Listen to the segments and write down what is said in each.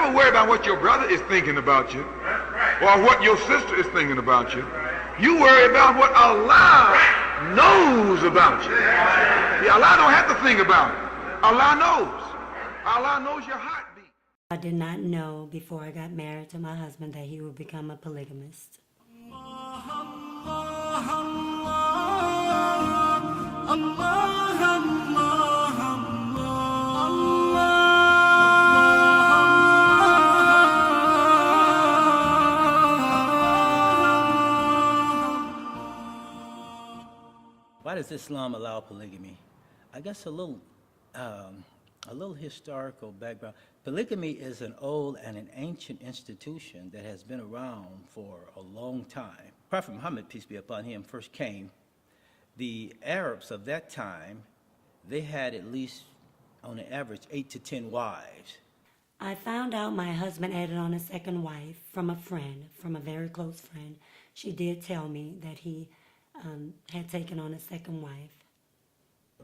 Don't worry about what your brother is thinking about you or what your sister is thinking about you. You worry about what Allah knows about you. Yeah, Allah don't have to think about it. Allah knows. Allah knows your heartbeat. I did not know before I got married to my husband that he would become a polygamist. Why does Islam allow polygamy? I guess a little historical background. Polygamy is an old and an ancient institution that has been around for a long time. Prophet Muhammad, peace be upon him, first came. The Arabs of that time, they had at least, on an average, 8 to 10 wives. I found out my husband added on a second wife from a friend, from a very close friend. She did tell me that he had taken on a second wife.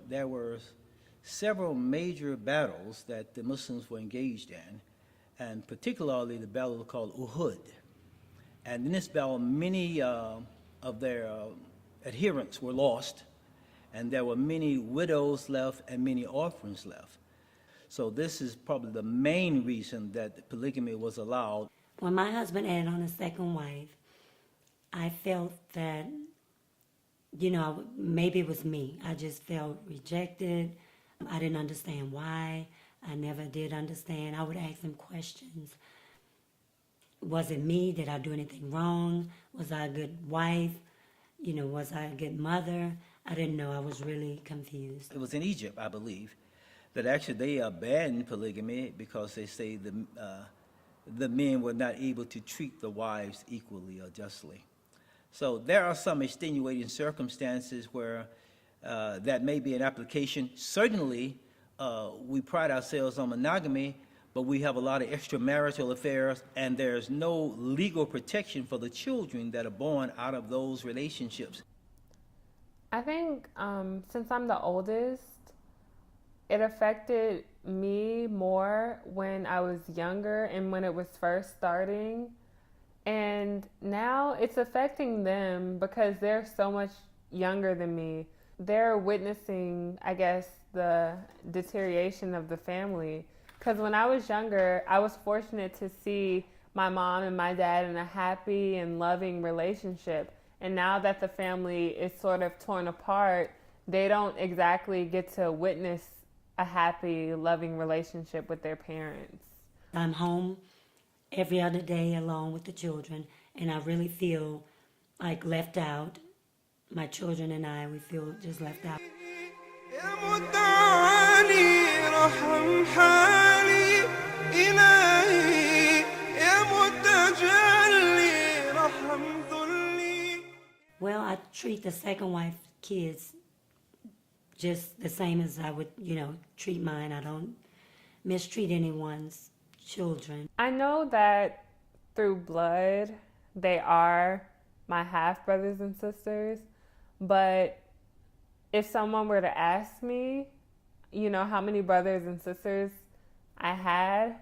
There were several major battles that the Muslims were engaged in, and particularly the battle called Uhud. And in this battle, many of their adherents were lost, and there were many widows left and many orphans left. So this is probably the main reason that polygamy was allowed. When my husband added on a second wife, I felt that, you know, maybe it was me. I just felt rejected. I didn't understand why. I never did understand. I would ask him questions. Was it me? Did I do anything wrong? Was I a good wife? You know, was I a good mother? I didn't know. I was really confused. It was in Egypt, I believe, that actually they banned polygamy because they say the men were not able to treat the wives equally or justly. So there are some extenuating circumstances where that may be an application. Certainly, we pride ourselves on monogamy, but we have a lot of extramarital affairs, and there's no legal protection for the children that are born out of those relationships. I think since I'm the oldest, it affected me more when I was younger and when it was first starting. And now it's affecting them because they're so much younger than me. They're witnessing, I guess, the deterioration of the family. Because when I was younger, I was fortunate to see my mom and my dad in a happy and loving relationship. And now that the family is sort of torn apart, they don't exactly get to witness a happy, loving relationship with their parents. I'm home every other day along with the children, and I really feel like left out. My children and I, we feel just left out. Well, I treat the second wife kids just the same as I would, you know, treat mine. I don't mistreat anyone's children. I know that through blood, they are my half-brothers and sisters, but if someone were to ask me, you know, how many brothers and sisters I had,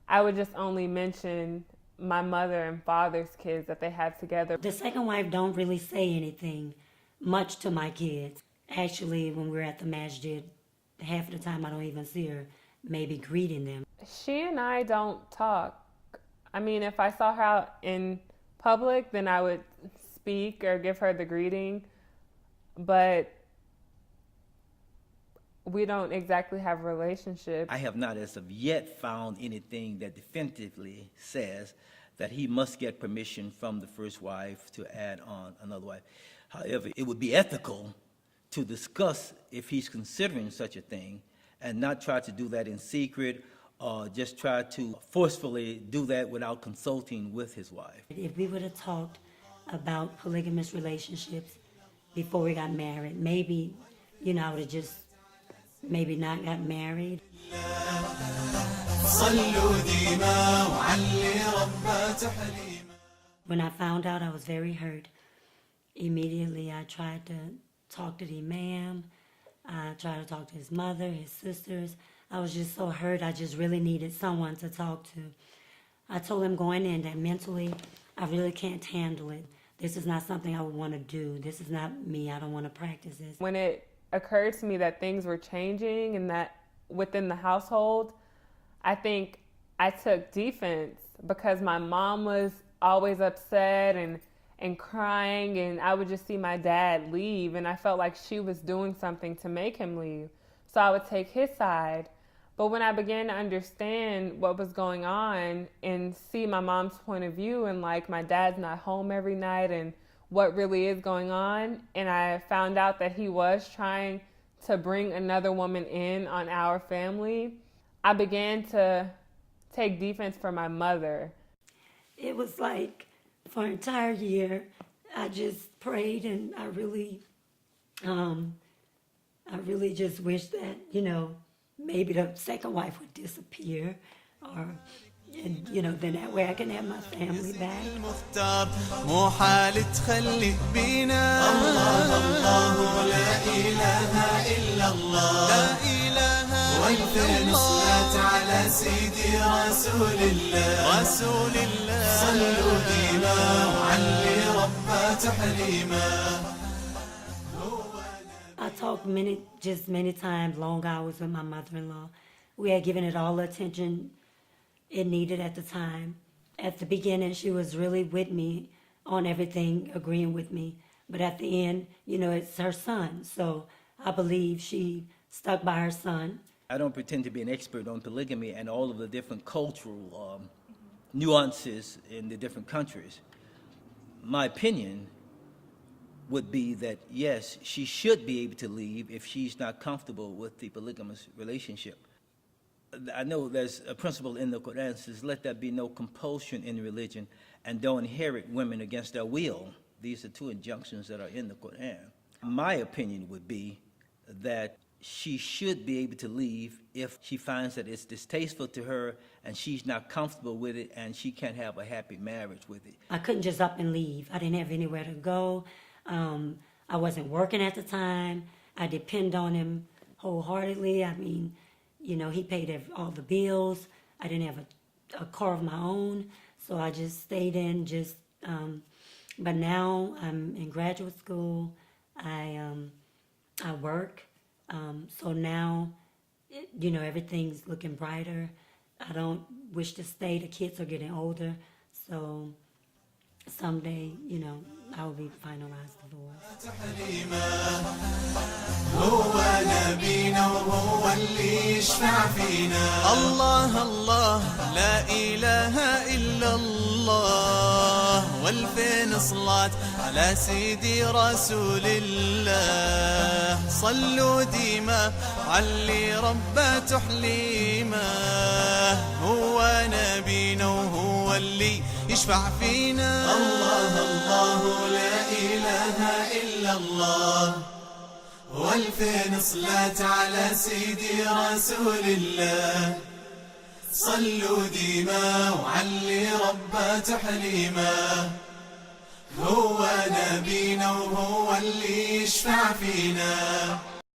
I would just only mention my mother and father's kids that they had together. The second wife don't really say anything much to my kids. Actually, when we're at the masjid, half of the time I don't even see her maybe greeting them. She and I don't talk. I mean, if I saw her out in public, then I would speak or give her the greeting, but we don't exactly have a relationship. I have not as of yet found anything that definitively says that he must get permission from the first wife to add on another wife. However, it would be ethical to discuss if he's considering such a thing and not try to do that in secret or just try to forcefully do that without consulting with his wife. If we would have talked about polygamous relationships before we got married, maybe, you know, I would have just maybe not got married. When I found out, I was very hurt. Immediately, I tried to talk to the imam. I tried to talk to his mother, his sisters. I was just so hurt. I just really needed someone to talk to. I told him going in that mentally, I really can't handle it. This is not something I would want to do. This is not me. I don't want to practice this. When it occurred to me that things were changing and that within the household, I think I took defense because my mom was always upset and crying, and I would just see my dad leave, and I felt like she was doing something to make him leave. So I would take his side. But when I began to understand what was going on and see my mom's point of view and like my dad's not home every night and what really is going on, and I found out that he was trying to bring another woman in on our family, I began to take defense for my mother. It was like for an entire year, I just prayed, and I really just wished that, maybe the second wife would disappear, then that way I can have my family back. مو حال تخلي بينا الله الله لا إله إلا الله لا إله والفين صلاة على سيدي رسول الله صلوا ديما وعلي ربها تحريما. I talked many times, long hours with my mother-in-law. We had given it all the attention it needed at the time. At the beginning, she was really with me on everything, agreeing with me. But at the end, it's her son. So I believe she stuck by her son. I don't pretend to be an expert on polygamy and all of the different cultural nuances in the different countries. My opinion would be that, yes, she should be able to leave if she's not comfortable with the polygamous relationship. I know there's a principle in the Quran that says, let there be no compulsion in religion, and don't inherit women against their will. These are two injunctions that are in the Quran. My opinion would be that she should be able to leave if she finds that it's distasteful to her and she's not comfortable with it and she can't have a happy marriage with it. I couldn't just up and leave. I didn't have anywhere to go. I wasn't working at the time. I depend on him wholeheartedly. I mean, he paid all the bills. I didn't have a car of my own, so I just stayed in. But now I'm in graduate school. I work. So now, everything's looking brighter. I don't wish to stay. The kids are getting older, so someday, I will be finalized divorce. هو نبينا وهو اللي يشفع فينا الله الله لا إله إلا الله والفين صلاة على سيدي رسول الله صلوا ديما علي ربه تحليما هو نبينا وهو اللي يشفع فينا الله الله لا إله إلا الله والفين صلاة على سيدي رسول الله صلوا ديما وعلي ربه تحليما هو نبينا وهو اللي يشفع فينا